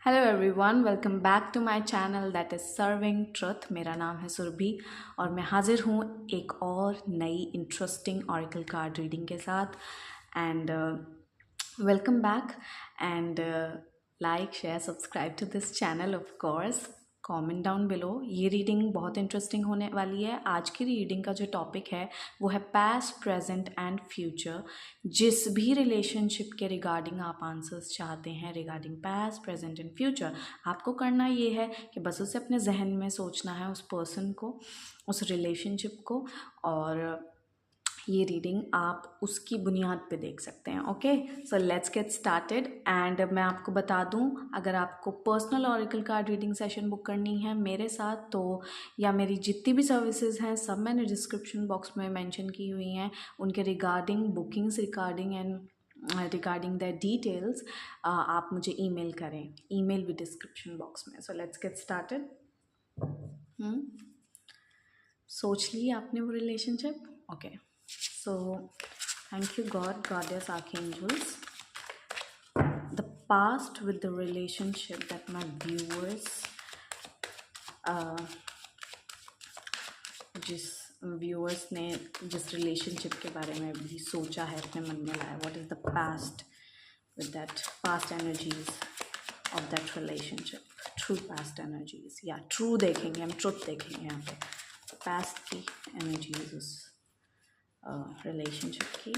Hello everyone, welcome back to my channel that is serving truth. मेरा नाम है सुरभि और मैं हाजिर हूँ एक और नई इंटरेस्टिंग ऑरेकल कार्ड रीडिंग के साथ। And welcome back and like share subscribe to this channel of course. Comment down below. ये रीडिंग बहुत इंटरेस्टिंग होने वाली है। आज की रीडिंग का जो टॉपिक है वो है पास्ट, प्रेजेंट एंड फ्यूचर। जिस भी रिलेशनशिप के रिगार्डिंग आप आंसर्स चाहते हैं regarding past, present and future, आपको करना ये है कि बस उसे अपने जहन में सोचना है, उस पर्सन को, उस रिलेशनशिप को। और ये रीडिंग आप उसकी बुनियाद पे देख सकते हैं। Okay, so let's get started. And मैं आपको बता दूं, अगर आपको personal oracle card reading session book करनी है मेरे साथ तो, या मेरी जितनी भी सर्विसेज हैं सब मैंने डिस्क्रिप्शन बॉक्स में मेंशन की हुई हैं। उनके regarding bookings regarding the details आप मुझे ईमेल करें। ईमेल भी डिस्क्रिप्शन बॉक्स में। So let's get started. सोच ली आपने वो relationship? Okay, so thank you God, Goddess, Archangels. The past with the relationship that my viewers जिस व्यूअर्स ने जिस रिलेशनशिप के बारे में भी सोचा है, अपने मन में लाया, what is the past with that past energies of that relationship, true past energies या ट्रू देखेंगे हम, ट्रुथ देखेंगे यहाँ पे, पास्ट की एनर्जीज उस रिलेशनशिप की।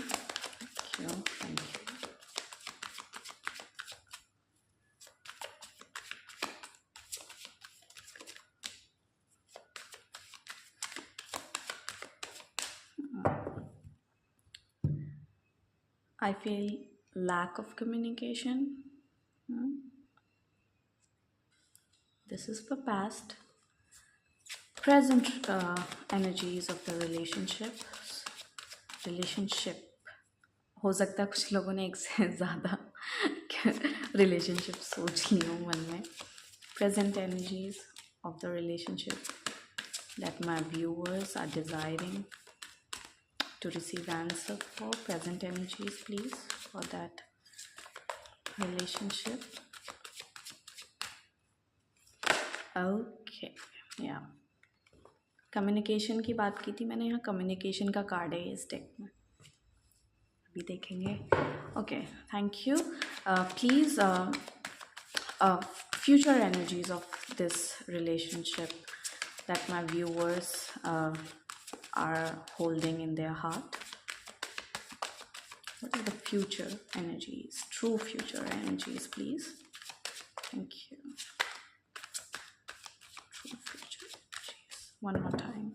क्यों? Thank you. I feel lack of communication. This is for past. Present energies of the relationship हो सकता है कुछ लोगों ने एक से ज़्यादा रिलेशनशिप सोच ली हो मन में। Present energies of the relationship that my viewers are desiring to receive answer for. Present energies please for that relationship. Okay, या कम्युनिकेशन की बात की थी मैंने, यहाँ कम्युनिकेशन का कार्ड है इस डेक में, अभी देखेंगे। Okay, thank you. Please future energies of this relationship that my viewers are holding in their heart. What are the future energies, true future energies, please? Thank you. True future energies. One more time.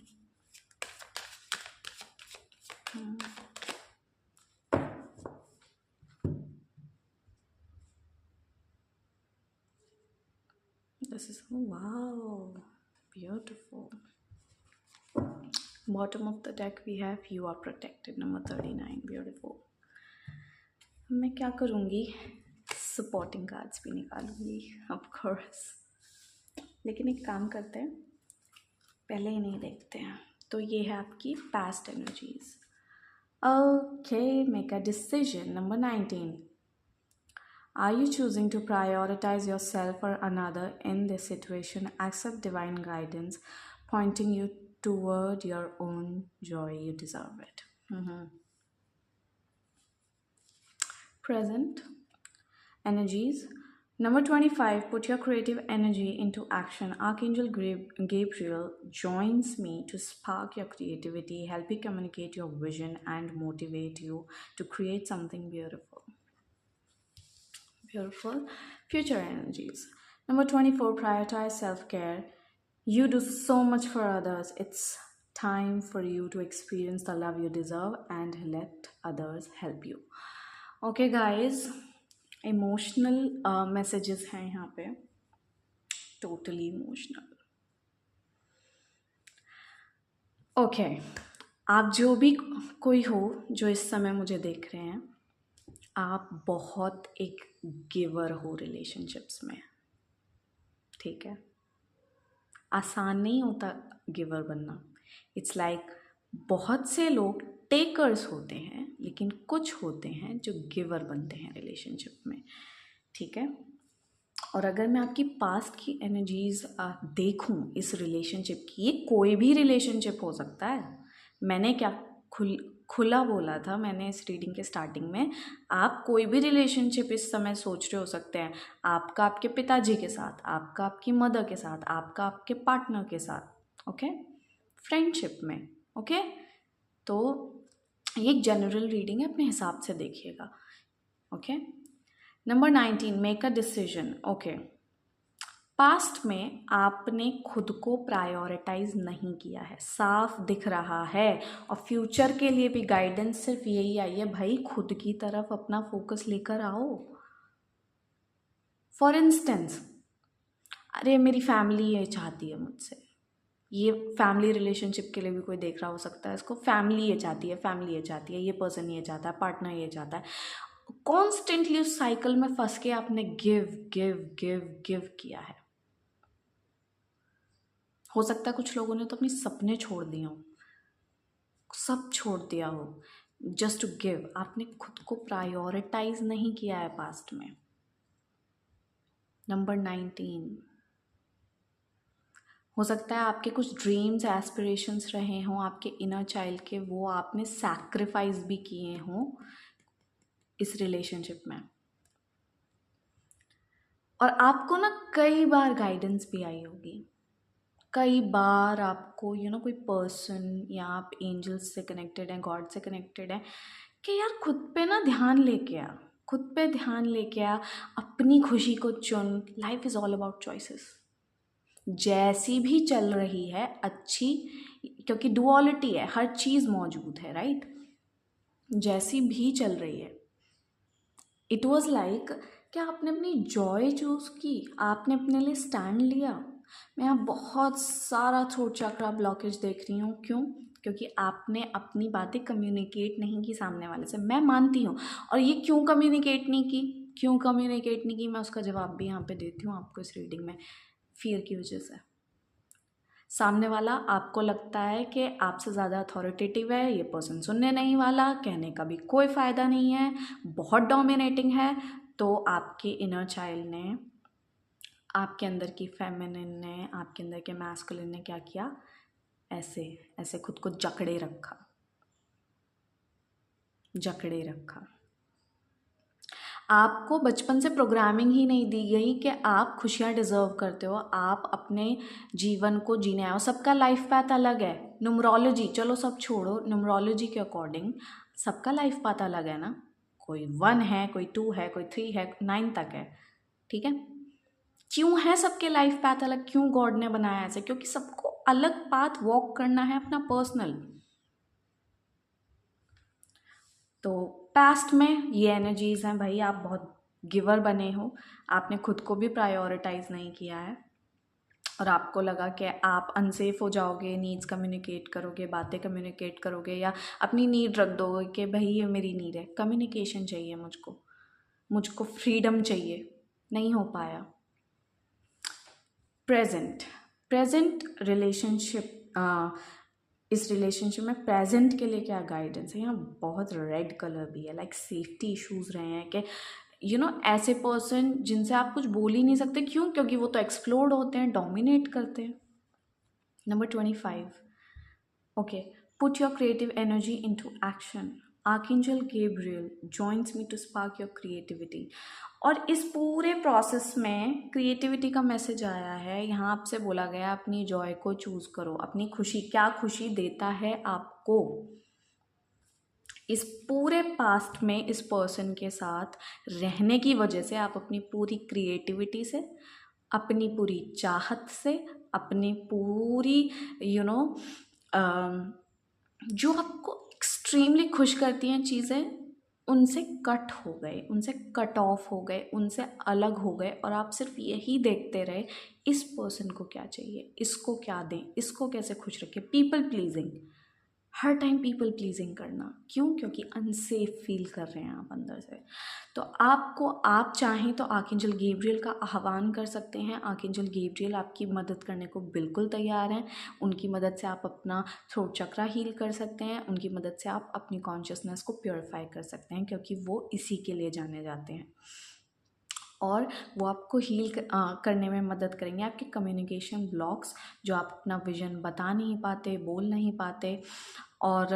This is, oh, wow, beautiful. Bottom of the deck we have you are protected, number 39. Beautiful. मैं क्या करूँगी, supporting cards भी निकालूंगी of course, लेकिन एक काम करते हैं, पहले ही नहीं देखते हैं। तो ये है आपकी past energies. Okay, make a decision. Number 19, are you choosing to prioritize yourself or another in this situation? Accept divine guidance pointing you toward your own joy. You deserve it. Present energies. Number 25, put your creative energy into action. Archangel Gabriel joins me to spark your creativity, help you communicate your vision, and motivate you to create something beautiful. Beautiful. Future energies. Number 24, prioritize self-care. You do so much for others. It's time for you to experience the love you deserve and let others help you. Okay guys, emotional messages हैं यहाँ पे, totally emotional. Okay, आप जो भी कोई हो जो इस समय मुझे देख रहे हैं, आप बहुत एक गिवर हो रिलेशनशिप्स में, ठीक है? आसान नहीं होता गिवर बनना। इट्स लाइक बहुत से लोग टेकर्स होते हैं, लेकिन कुछ होते हैं जो गिवर बनते हैं रिलेशनशिप में, ठीक है? और अगर मैं आपकी पास्ट की एनर्जीज देखूं इस रिलेशनशिप की, ये कोई भी रिलेशनशिप हो सकता है। मैंने क्या खुला बोला था मैंने इस रीडिंग के स्टार्टिंग में, आप कोई भी रिलेशनशिप इस समय सोच रहे हो सकते हैं। आपका आपके पिताजी के साथ, आपका आपकी मदर के साथ, आपका आपके पार्टनर के साथ, ओके, फ्रेंडशिप में, ओके। तो ये एक जनरल रीडिंग है, अपने हिसाब से देखिएगा, okay. Number 19, make a decision, okay. Past में आपने खुद को प्रायोरिटाइज नहीं किया है, साफ दिख रहा है। और फ्यूचर के लिए भी गाइडेंस सिर्फ यही आई है, भाई खुद की तरफ अपना फोकस लेकर आओ। फॉर इंस्टेंस, अरे मेरी फैमिली ये चाहती है मुझसे, ये फैमिली रिलेशनशिप के लिए भी कोई देख रहा हो सकता है इसको, फैमिली ये चाहती है, फैमिली ये चाहती है, ये पर्सन ये चाहता है, पार्टनर ये चाहता है। कॉन्स्टेंटली उस साइकिल में फंस के आपने गिव गिव गिव गिव किया है। हो सकता है कुछ लोगों ने तो अपने सपने छोड़ दिए हो, सब छोड़ दिया हो, जस्ट टू गिव। आपने खुद को प्रायोरिटाइज नहीं किया है पास्ट में। नंबर 19, हो सकता है आपके कुछ ड्रीम्स एस्पिरेशंस रहे हों आपके इनर चाइल्ड के, वो आपने सैक्रिफाइस भी किए हों इस रिलेशनशिप में। और आपको ना कई बार गाइडेंस भी आई होगी, कई बार आपको कोई पर्सन या आप एंजल्स से कनेक्टेड हैं, गॉड से कनेक्टेड हैं कि यार खुद पे ना ध्यान लेके आ, खुद पे ध्यान लेके आ, अपनी खुशी को चुन। Life is all about choices. जैसी भी चल रही है अच्छी, क्योंकि डुअलिटी है, हर चीज़ मौजूद है, राइट। जैसी भी चल रही है, इट वॉज लाइक कि आपने अपनी जॉय चूज़ की, आपने अपने लिए स्टैंड लिया। मैं यहाँ बहुत सारा थ्रोट चक्रा ब्लॉकेज देख रही हूँ, क्यों? क्योंकि आपने अपनी बातें कम्युनिकेट नहीं की सामने वाले से, मैं मानती हूँ। और ये क्यों कम्युनिकेट नहीं की, क्यों कम्युनिकेट नहीं की, मैं उसका जवाब भी यहाँ पे देती हूँ आपको इस रीडिंग में। फियर की वजह से। सामने वाला आपको लगता है कि आपसे ज़्यादा अथॉरिटेटिव है, ये पर्सन सुनने नहीं वाला, कहने का भी कोई फ़ायदा नहीं है, बहुत डोमिनेटिंग है। तो आपके इनर चाइल्ड ने, आपके अंदर की फेमिनिन ने, आपके अंदर के मैस्कुलिन ने क्या किया, ऐसे ऐसे खुद को जकड़े रखा, जकड़े रखा। आपको बचपन से प्रोग्रामिंग ही नहीं दी गई कि आप खुशियाँ डिज़र्व करते हो, आप अपने जीवन को जीने आए हो। सबका लाइफ पैथ अलग है। न्यूमरोलॉजी, चलो सब छोड़ो, न्यूमरोलॉजी के अकॉर्डिंग सबका लाइफ पैथ अलग है ना। कोई 1 है, कोई 2 है, कोई 3 है, 9 तक है, ठीक है। क्यों है सबके लाइफ पैथ अलग, क्यों गॉड ने बनाया ऐसे? क्योंकि सबको अलग पाथ वॉक करना है अपना पर्सनल। तो पास्ट में ये एनर्जीज़ हैं भाई, आप बहुत गिवर बने हो, आपने खुद को भी प्रायोरिटाइज नहीं किया है, और आपको लगा कि आप अनसेफ हो जाओगे, नीड्स कम्युनिकेट करोगे, बातें कम्युनिकेट करोगे, या अपनी नीड रख दोगे कि भाई ये मेरी नीड है, कम्युनिकेशन चाहिए मुझको फ्रीडम चाहिए, नहीं हो पाया। प्रेजेंट रिलेशनशिप, इस रिलेशनशिप में प्रेजेंट के लिए क्या गाइडेंस है? यहाँ बहुत रेड कलर भी है, लाइक सेफ्टी इश्यूज रहे हैं कि ऐसे पर्सन जिनसे आप कुछ बोल ही नहीं सकते। क्यों? क्योंकि वो तो एक्सप्लोर्ड होते हैं, डोमिनेट करते हैं। Number 25, okay, put your creative energy into action. Archangel Gabriel joins me to spark your creativity. और इस पूरे प्रोसेस में क्रिएटिविटी का मैसेज आया है। यहाँ आपसे बोला गया अपनी जॉय को चूज़ करो, अपनी खुशी, क्या खुशी देता है आपको। इस पूरे पास्ट में इस पर्सन के साथ रहने की वजह से आप अपनी पूरी क्रिएटिविटी से, अपनी पूरी चाहत से, अपनी पूरी जो आपको एक्सट्रीमली खुश करती हैं चीज़ें, उनसे कट हो गए, उनसे कट ऑफ हो गए, उनसे अलग हो गए, और आप सिर्फ यही देखते रहे इस पर्सन को क्या चाहिए, इसको क्या दें, इसको कैसे खुश रखें। पीपल प्लीजिंग, हर टाइम पीपल प्लीजिंग करना। क्यों? क्योंकि अनसेफ फील कर रहे हैं आप अंदर से। तो आप चाहें तो आर्कएंजल गैब्रियल का आह्वान कर सकते हैं। आर्कएंजल गैब्रियल आपकी मदद करने को बिल्कुल तैयार हैं। उनकी मदद से आप अपना थ्रोट चक्रा हील कर सकते हैं, उनकी मदद से आप अपनी कॉन्शियसनेस को प्योरीफाई कर सकते हैं, क्योंकि वो इसी के लिए जाने जाते हैं। और वो आपको हील करने में मदद करेंगे। आपके कम्युनिकेशन ब्लॉक्स, जो आप अपना विज़न बता नहीं पाते, बोल नहीं पाते, और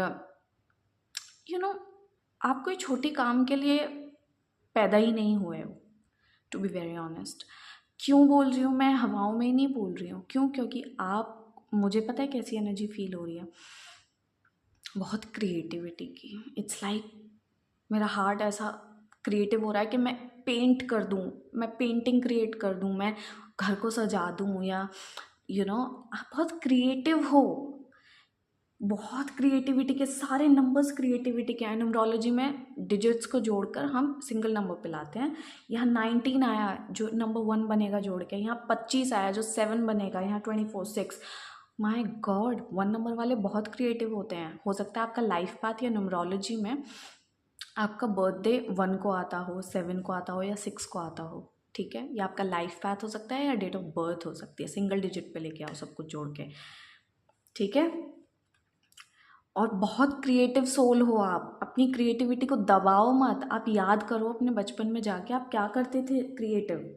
आप कोई छोटी काम के लिए पैदा ही नहीं हुए हो, टू बी वेरी ऑनेस्ट। क्यों बोल रही हूँ मैं, हवाओं में ही नहीं बोल रही हूँ। क्यों? क्योंकि मुझे पता है कैसी एनर्जी फील हो रही है, बहुत क्रिएटिविटी की। इट्स लाइक मेरा हार्ट ऐसा क्रिएटिव हो रहा है कि मैं पेंट कर दूँ, मैं पेंटिंग क्रिएट कर दूँ, मैं घर को सजा दूँ, या आप बहुत क्रिएटिव हो, बहुत क्रिएटिविटी के सारे नंबर्स क्रिएटिविटी के हैं। न्यूमरोलॉजी में डिजिट्स को जोड़कर हम सिंगल नंबर पे लाते हैं। यहाँ 19 आया जो नंबर 1 बनेगा जोड़ के, यहाँ 25 आया जो 7 बनेगा, यहाँ 24 6। माय गॉड, 1 नंबर वाले बहुत क्रिएटिव होते हैं। हो सकता है आपका लाइफ पाथ या न्यूमरोलॉजी में आपका बर्थडे 1 को आता हो, 7 को आता हो, या 6 को आता हो, ठीक है। या आपका लाइफ पाथ हो सकता है, या डेट ऑफ बर्थ हो सकती है। सिंगल डिजिट पे लेके आओ सब कुछ जोड़ के, ठीक है। और बहुत क्रिएटिव सोल हो आप। अपनी क्रिएटिविटी को दबाओ मत। आप याद करो अपने बचपन में जाके आप क्या करते थे क्रिएटिव।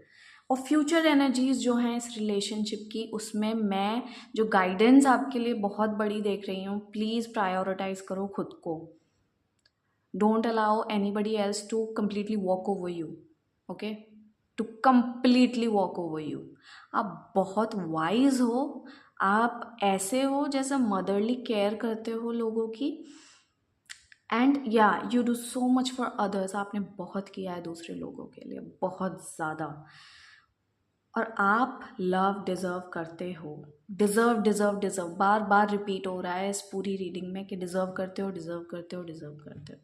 और फ्यूचर एनर्जीज जो हैं इस रिलेशनशिप की, उसमें मैं जो गाइडेंस आपके लिए बहुत बड़ी देख रही हूँ, प्लीज़ प्रायोरिटाइज करो खुद को। Don't allow anybody else to completely walk over you, okay, to completely walk over you. आप बहुत वाइज हो, आप ऐसे हो जैसे मदरली केयर करते हो लोगों की, एंड या you do so much for others. आपने बहुत किया है दूसरे लोगों के लिए, बहुत ज़्यादा। और आप लव डिज़र्व करते हो। डिज़र्व डिज़र्व डिज़र्व, बार बार रिपीट हो रहा है इस पूरी रीडिंग में कि डिज़र्व करते हो, डिज़र्व करते हो, डिज़र्व करते हो,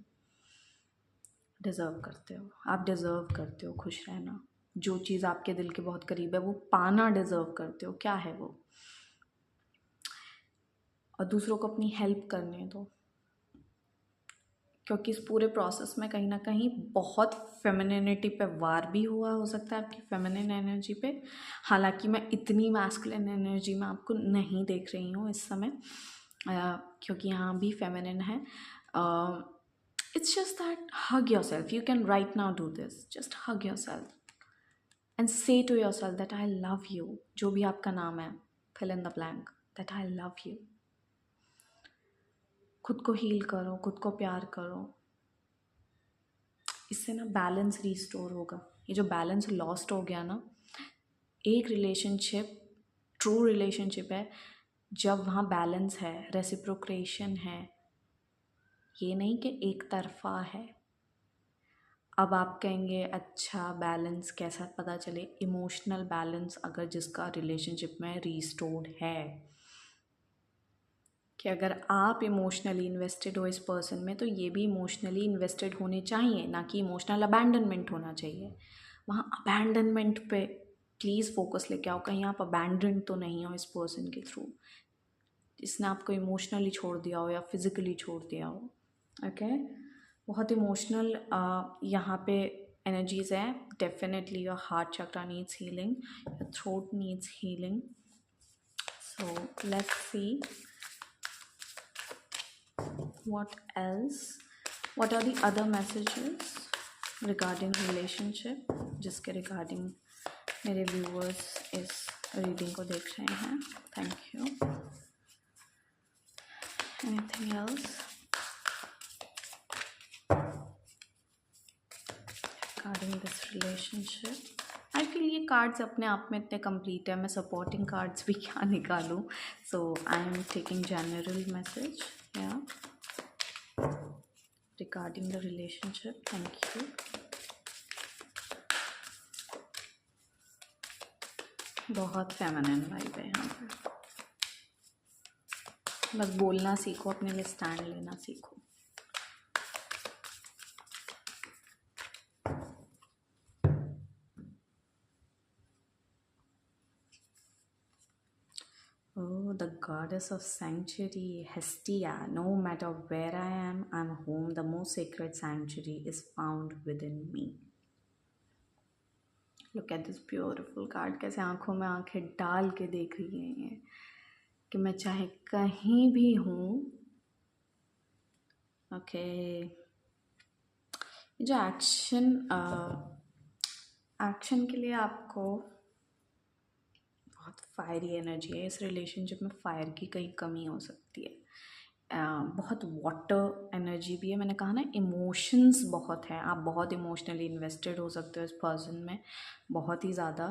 डिज़र्व करते हो। आप डिज़र्व करते हो खुश रहना। जो चीज़ आपके दिल के बहुत करीब है वो पाना डिज़र्व करते हो। क्या है वो? और दूसरों को अपनी हेल्प करने दो, क्योंकि इस पूरे प्रोसेस में कहीं ना कहीं बहुत फेमिनिनिटी पे वार भी हुआ हो सकता है, आपकी फेमिनिन एनर्जी पे। हालांकि मैं इतनी मैस्कुलिन एनर्जी में आपको नहीं देख रही हूँ इस समय, क्योंकि यहाँ भी फेमिनिन है। It's just that hug yourself. You can right now do this, just hug yourself and say to yourself that I love you. जो भी आपका नाम है, fill in the blank, that I love you. खुद को heal करो, खुद को प्यार करो। इससे ना बैलेंस रिस्टोर होगा। ये जो बैलेंस लॉस्ट हो गया ना, एक रिलेशनशिप ट्रू रिलेशनशिप है जब वहाँ बैलेंस है, रेसिप्रोकेशन है। ये नहीं कि एक तरफा है। अब आप कहेंगे अच्छा बैलेंस कैसा पता चले? इमोशनल बैलेंस अगर जिसका रिलेशनशिप में रिस्टोर्ड है, कि अगर आप इमोशनली इन्वेस्टेड हो इस पर्सन में, तो ये भी इमोशनली इन्वेस्टेड होने चाहिए, ना कि इमोशनल अबैंडनमेंट होना चाहिए। वहाँ अबैंडनमेंट पे प्लीज़ फोकस लेके आओ। कहीं आप अबैंडन तो नहीं हो इस पर्सन के थ्रू, जिसने आपको इमोशनली छोड़ दिया हो या फिज़िकली छोड़ दिया हो, ओके। बहुत इमोशनल यहाँ पे एनर्जीज़ हैं। Definitely your heart chakra needs healing, your throat needs healing. So let's see what else, what are the other messages regarding relationship जिसके regarding मेरे viewers इस reading को देख रहे हैं। Thank you. Anything else regarding this relationship? I feel ये cards अपने आप में इतने कंप्लीट है, मैं सपोर्टिंग कार्ड्स भी क्या निकालूं। So I am taking general message या regarding the relationship. Thank you. बहुत फेमिनिन वाइब है यहाँ पर। बस बोलना सीखो, अपने लिए स्टैंड लेना सीखो। Oh, the goddess of sanctuary, Hestia. No matter where I am, I'm home. The most sacred sanctuary is found within me. Look at this beautiful card. कैसे आंखों में आंखें डाल के देख रही है ये, कि मैं चाहे कहीं भी हूँ, ओके। ये जो एक्शन एक्शन के लिए आपको बहुत फायरी एनर्जी है। इस रिलेशनशिप में फायर की कहीं कमी हो सकती है। बहुत वाटर एनर्जी भी है। मैंने कहा ना, इमोशंस बहुत हैं। आप बहुत इमोशनली इन्वेस्टेड हो सकते हो इस पर्सन में, बहुत ही ज़्यादा।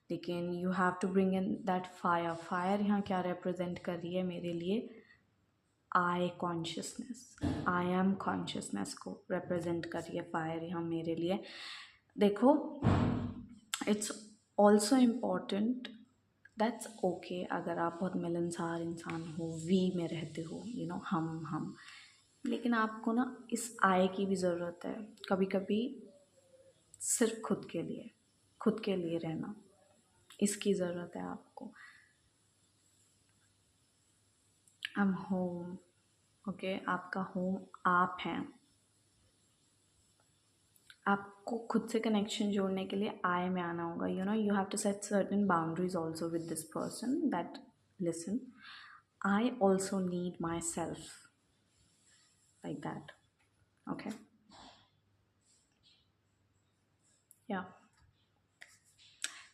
लेकिन you have to bring in that fire. Fire यहाँ क्या रिप्रेजेंट कर रही है मेरे लिए? I consciousness, I am consciousness को रिप्रेजेंट कर रही है फायर यहाँ मेरे लिए। देखो, it's also important, that's okay अगर आप बहुत मिलनसार इंसान हो, वी में रहते हो, यू नो, हम, लेकिन आपको ना इस आय की भी ज़रूरत है कभी कभी। सिर्फ खुद के लिए रहना, इसकी ज़रूरत है आपको। आई एम होम, ओके, आपका होम आप हैं। आपको खुद से कनेक्शन जोड़ने के लिए आई में आना होगा। You know, you have to set certain boundaries also with this person, that listen, I also need my self, like that. Okay, या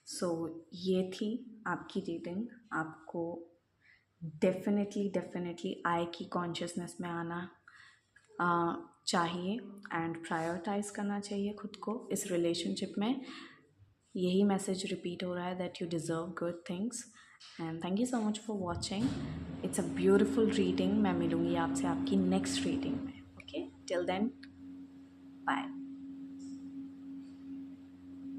सो ये थी आपकी रीडिंग। आपको डेफिनेटली आई की कॉन्शियसनेस में आना चाहिए एंड प्रायोरिटाइज करना चाहिए खुद को इस रिलेशनशिप में। यही मैसेज रिपीट हो रहा है, that you deserve good things. And thank you so much for watching. It's a beautiful reading. मैं मिलूँगी आपसे आपकी नेक्स्ट रीडिंग में। Okay, till then, bye.